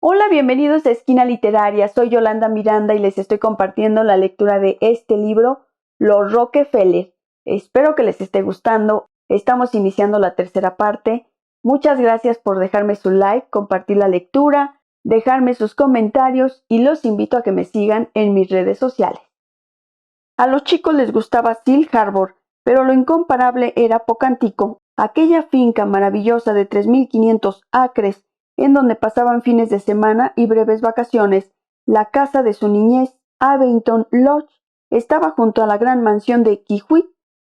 Hola, bienvenidos a Esquina Literaria. Soy Yolanda Miranda y les estoy compartiendo la lectura de este libro, Los Rockefeller. Espero que les esté gustando. Estamos iniciando la tercera parte. Muchas gracias por dejarme su like, compartir la lectura, dejarme sus comentarios y los invito a que me sigan en mis redes sociales. A los chicos les gustaba Seal Harbor, pero lo incomparable era Pocantico, aquella finca maravillosa de 3.500 acres en donde pasaban fines de semana y breves vacaciones. La casa de su niñez, Abington Lodge, estaba junto a la gran mansión de Kiwit,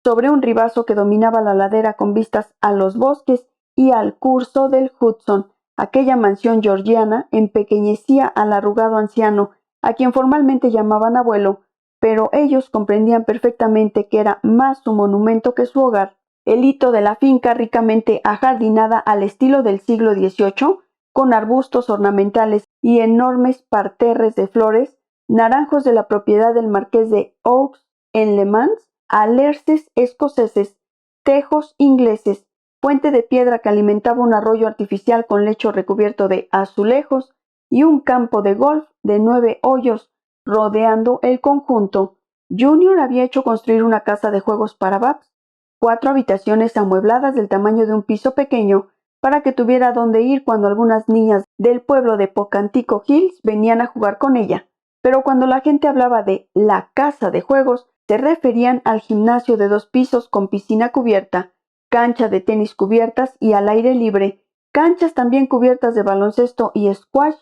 sobre un ribazo que dominaba la ladera con vistas a los bosques y al curso del Hudson. Aquella mansión georgiana empequeñecía al arrugado anciano, a quien formalmente llamaban abuelo, pero ellos comprendían perfectamente que era más su monumento que su hogar. El hito de la finca, ricamente ajardinada al estilo del siglo XVIII, con arbustos ornamentales y enormes parterres de flores, naranjos de la propiedad del marqués de Oaks en Le Mans, alerces escoceses, tejos ingleses, fuente de piedra que alimentaba un arroyo artificial con lecho recubierto de azulejos y un campo de golf de 9 hoyos rodeando el conjunto. Junior había hecho construir una casa de juegos para Babs, 4 habitaciones amuebladas del tamaño de un piso pequeño, para que tuviera dónde ir cuando algunas niñas del pueblo de Pocantico Hills venían a jugar con ella. Pero cuando la gente hablaba de la casa de juegos, se referían al gimnasio de 2 pisos con piscina cubierta, cancha de tenis cubiertas y al aire libre, canchas también cubiertas de baloncesto y squash,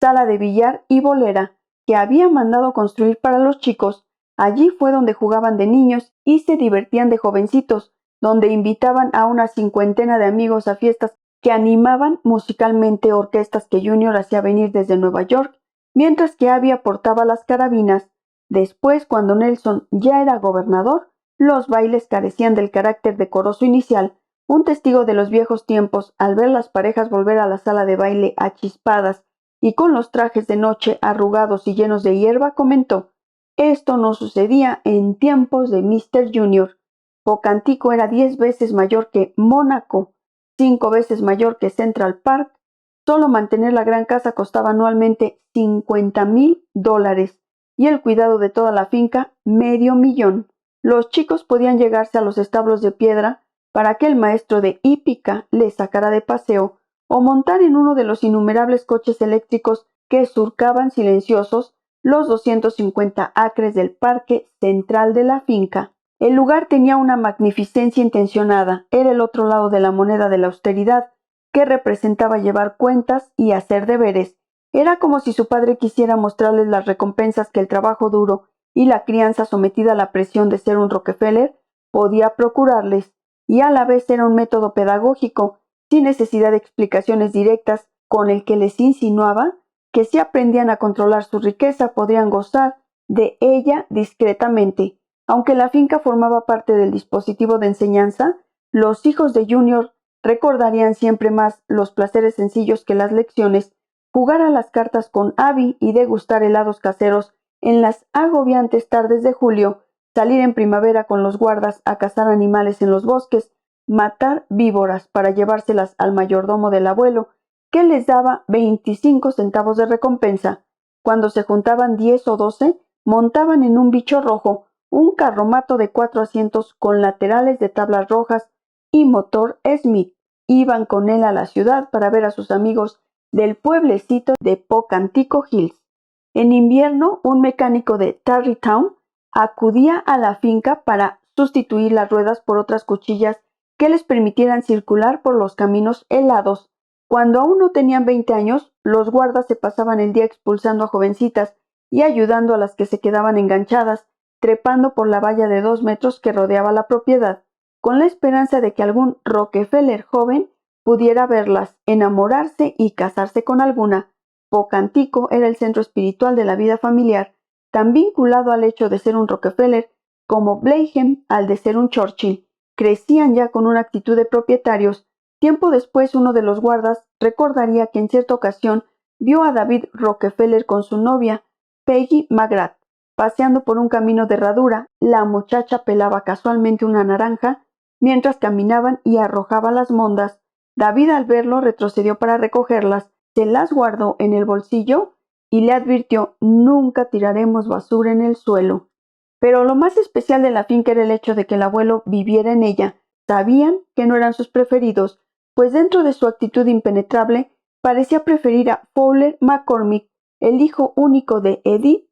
sala de billar y bolera, que había mandado construir para los chicos. Allí fue donde jugaban de niños y se divertían de jovencitos, donde invitaban a una 50 de amigos a fiestas que animaban musicalmente orquestas que Junior hacía venir desde Nueva York, mientras que Abby aportaba las carabinas. Después, cuando Nelson ya era gobernador, los bailes carecían del carácter decoroso inicial. Un testigo de los viejos tiempos, al ver las parejas volver a la sala de baile achispadas y con los trajes de noche arrugados y llenos de hierba, comentó: «Esto no sucedía en tiempos de Mr. Junior. Pocantico era 10 veces mayor que Mónaco, 5 veces mayor que Central Park. Solo mantener la gran casa costaba anualmente $50,000 y el cuidado de toda la finca $500,000. Los chicos podían llegarse a los establos de piedra para que el maestro de hípica les sacara de paseo o montar en uno de los innumerables coches eléctricos que surcaban silenciosos los 250 acres del parque central de la finca. El lugar tenía una magnificencia intencionada, era el otro lado de la moneda de la austeridad, que representaba llevar cuentas y hacer deberes. Era como si su padre quisiera mostrarles las recompensas que el trabajo duro y la crianza sometida a la presión de ser un Rockefeller podía procurarles, y a la vez era un método pedagógico, sin necesidad de explicaciones directas, con el que les insinuaba que si aprendían a controlar su riqueza podrían gozar de ella discretamente. Aunque la finca formaba parte del dispositivo de enseñanza, los hijos de Junior recordarían siempre más los placeres sencillos que las lecciones, jugar a las cartas con Abby y degustar helados caseros en las agobiantes tardes de julio, salir en primavera con los guardas a cazar animales en los bosques, matar víboras para llevárselas al mayordomo del abuelo, que les daba 25 centavos de recompensa. Cuando se juntaban 10 o 12, montaban en un bicho rojo, un carromato de 4 asientos con laterales de tablas rojas y motor Smith. Iban con él a la ciudad para ver a sus amigos del pueblecito de Pocantico Hills. En invierno, un mecánico de Tarrytown acudía a la finca para sustituir las ruedas por otras cuchillas que les permitieran circular por los caminos helados. Cuando aún no tenían 20 años, los guardas se pasaban el día expulsando a jovencitas y ayudando a las que se quedaban enganchadas, trepando por la valla de 2 metros que rodeaba la propiedad, con la esperanza de que algún Rockefeller joven pudiera verlas, enamorarse y casarse con alguna. Pocantico era el centro espiritual de la vida familiar, tan vinculado al hecho de ser un Rockefeller como Blenheim al de ser un Churchill. Crecían ya con una actitud de propietarios. Tiempo después, uno de los guardas recordaría que en cierta ocasión vio a David Rockefeller con su novia, Peggy McGrath, paseando por un camino de herradura. La muchacha pelaba casualmente una naranja mientras caminaban y arrojaba las mondas. David, al verlo, retrocedió para recogerlas, se las guardó en el bolsillo y le advirtió: nunca tiraremos basura en el suelo. Pero lo más especial de la finca era el hecho de que el abuelo viviera en ella. Sabían que no eran sus preferidos, pues dentro de su actitud impenetrable parecía preferir a Fowler McCormick, el hijo único de Edith,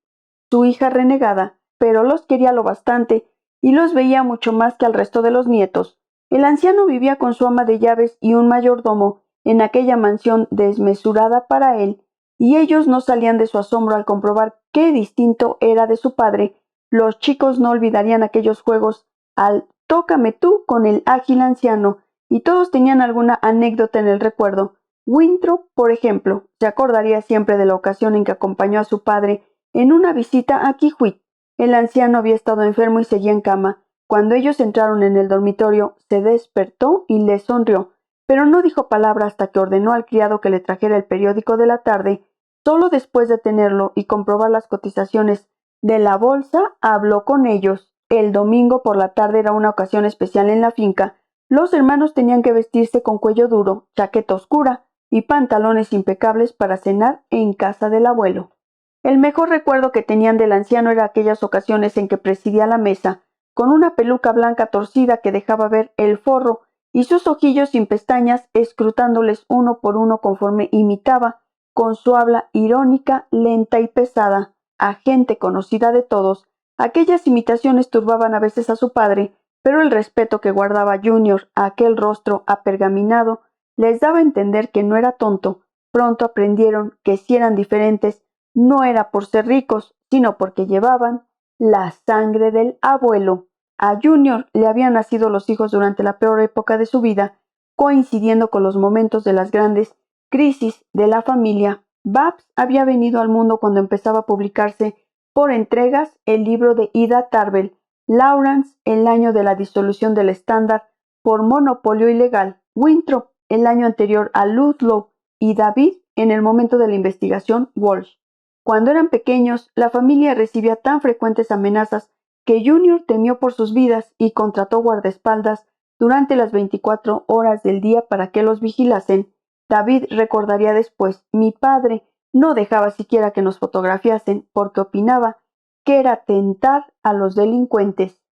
su hija renegada, pero los quería lo bastante y los veía mucho más que al resto de los nietos. El anciano vivía con su ama de llaves y un mayordomo en aquella mansión desmesurada para él, y ellos no salían de su asombro al comprobar qué distinto era de su padre. Los chicos no olvidarían aquellos juegos al tócame tú con el ágil anciano, y todos tenían alguna anécdota en el recuerdo. Winthrop, por ejemplo, se acordaría siempre de la ocasión en que acompañó a su padre en una visita a Kiwit. El anciano había estado enfermo y seguía en cama. Cuando ellos entraron en el dormitorio, se despertó y les sonrió, pero no dijo palabra hasta que ordenó al criado que le trajera el periódico de la tarde. Solo después de tenerlo y comprobar las cotizaciones de la bolsa, habló con ellos. El domingo por la tarde era una ocasión especial en la finca. Los hermanos tenían que vestirse con cuello duro, chaqueta oscura y pantalones impecables para cenar en casa del abuelo. El mejor recuerdo que tenían del anciano era aquellas ocasiones en que presidía la mesa, con una peluca blanca torcida que dejaba ver el forro y sus ojillos sin pestañas, escrutándoles uno por uno conforme imitaba, con su habla irónica, lenta y pesada, a gente conocida de todos. Aquellas imitaciones turbaban a veces a su padre, pero el respeto que guardaba Junior a aquel rostro apergaminado les daba a entender que no era tonto. Pronto aprendieron que si eran diferentes, no era por ser ricos, sino porque llevaban la sangre del abuelo. A Junior le habían nacido los hijos durante la peor época de su vida, coincidiendo con los momentos de las grandes crisis de la familia. Babs había venido al mundo cuando empezaba a publicarse por entregas el libro de Ida Tarbell, Lawrence, el año de la disolución del Standard por monopolio ilegal, Winthrop, el año anterior a Ludlow, y David, en el momento de la investigación Walsh. Cuando eran pequeños, la familia recibía tan frecuentes amenazas que Junior temió por sus vidas y contrató guardaespaldas durante las 24 horas del día para que los vigilasen. David recordaría después: mi padre no dejaba siquiera que nos fotografiasen porque opinaba que era tentar a los delincuentes.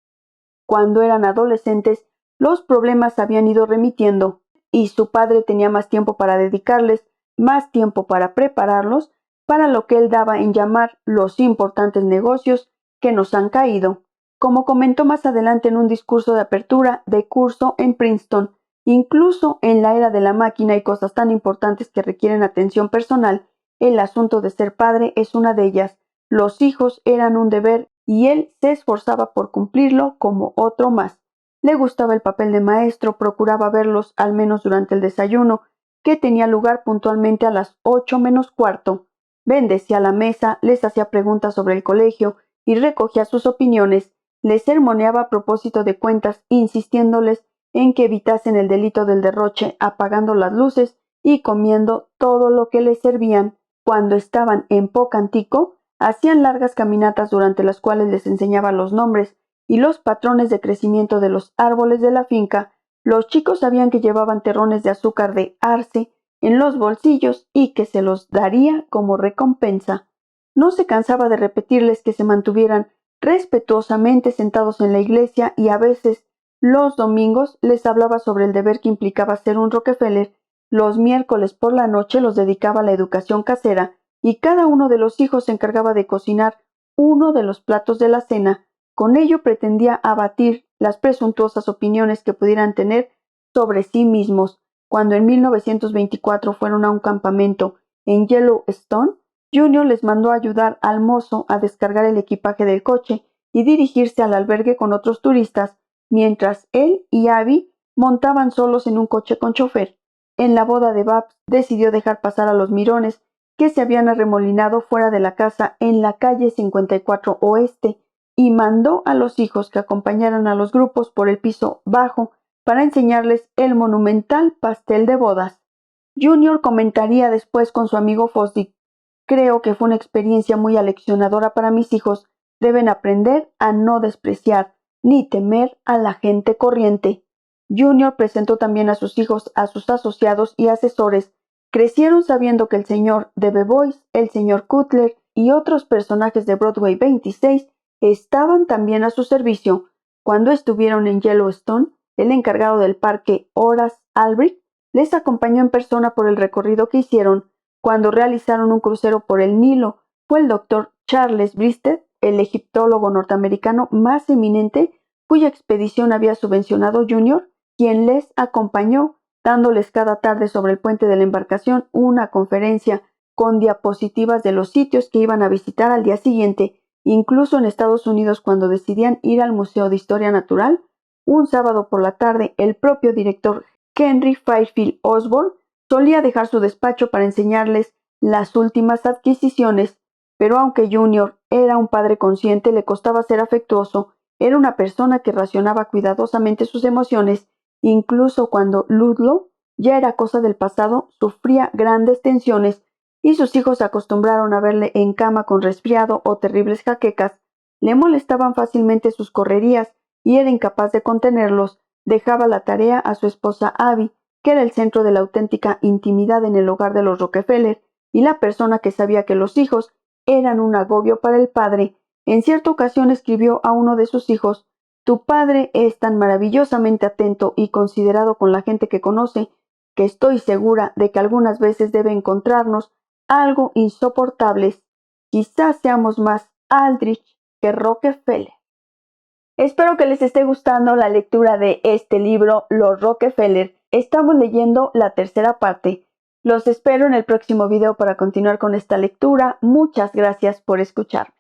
Cuando eran adolescentes, los problemas habían ido remitiendo y su padre tenía más tiempo para dedicarles, más tiempo para prepararlos para lo que él daba en llamar los importantes negocios que nos han caído. Como comentó más adelante en un discurso de apertura de curso en Princeton, incluso en la era de la máquina hay cosas tan importantes que requieren atención personal. El asunto de ser padre es una de ellas. Los hijos eran un deber y él se esforzaba por cumplirlo como otro más. Le gustaba el papel de maestro, procuraba verlos al menos durante el desayuno, que tenía lugar puntualmente a las 8:45. Bendecía la mesa, les hacía preguntas sobre el colegio y recogía sus opiniones. Les sermoneaba a propósito de cuentas, insistiéndoles en que evitasen el delito del derroche, apagando las luces y comiendo todo lo que les servían. Cuando estaban en Pocantico, hacían largas caminatas durante las cuales les enseñaba los nombres y los patrones de crecimiento de los árboles de la finca. Los chicos sabían que llevaban terrones de azúcar de arce en los bolsillos y que se los daría como recompensa. No se cansaba de repetirles que se mantuvieran respetuosamente sentados en la iglesia y a veces los domingos les hablaba sobre el deber que implicaba ser un Rockefeller. Los miércoles por la noche los dedicaba a la educación casera y cada uno de los hijos se encargaba de cocinar uno de los platos de la cena. Con ello pretendía abatir las presuntuosas opiniones que pudieran tener sobre sí mismos. Cuando en 1924 fueron a un campamento en Yellowstone, Junior les mandó ayudar al mozo a descargar el equipaje del coche y dirigirse al albergue con otros turistas, mientras él y Abby montaban solos en un coche con chofer. En la boda de Babs decidió dejar pasar a los mirones que se habían arremolinado fuera de la casa en la calle 54 Oeste y mandó a los hijos que acompañaran a los grupos por el piso bajo para enseñarles el monumental pastel de bodas. Junior comentaría después con su amigo Fosdick: creo que fue una experiencia muy aleccionadora para mis hijos. Deben aprender a no despreciar ni temer a la gente corriente. Junior presentó también a sus hijos a sus asociados y asesores. crecieron sabiendo que el señor Debevoise, el señor Cutler y otros personajes de Broadway 26 estaban también a su servicio. Cuando estuvieron en Yellowstone, el encargado del parque, Horace Albright, les acompañó en persona por el recorrido que hicieron. Cuando realizaron un crucero por el Nilo, fue el doctor Charles Bristed, el egiptólogo norteamericano más eminente, cuya expedición había subvencionado Junior, quien les acompañó, dándoles cada tarde sobre el puente de la embarcación una conferencia con diapositivas de los sitios que iban a visitar al día siguiente. Incluso en Estados Unidos, cuando decidían ir al Museo de Historia Natural, un sábado por la tarde, el propio director Henry Fairfield Osborn solía dejar su despacho para enseñarles las últimas adquisiciones, pero aunque Junior era un padre consciente, le costaba ser afectuoso. Era una persona que racionaba cuidadosamente sus emociones. Incluso cuando Ludlow ya era cosa del pasado, sufría grandes tensiones y sus hijos se acostumbraron a verle en cama con resfriado o terribles jaquecas. Le molestaban fácilmente sus correrías y era incapaz de contenerlos. Dejaba la tarea a su esposa Abby, que era el centro de la auténtica intimidad en el hogar de los Rockefeller, y la persona que sabía que los hijos eran un agobio para el padre. En cierta ocasión escribió a uno de sus hijos: «Tu padre es tan maravillosamente atento y considerado con la gente que conoce, que estoy segura de que algunas veces debe encontrarnos algo insoportables. Quizás seamos más Aldrich que Rockefeller». Espero que les esté gustando la lectura de este libro, Los Rockefeller. Estamos leyendo la tercera parte. Los espero en el próximo video para continuar con esta lectura. Muchas gracias por escucharme.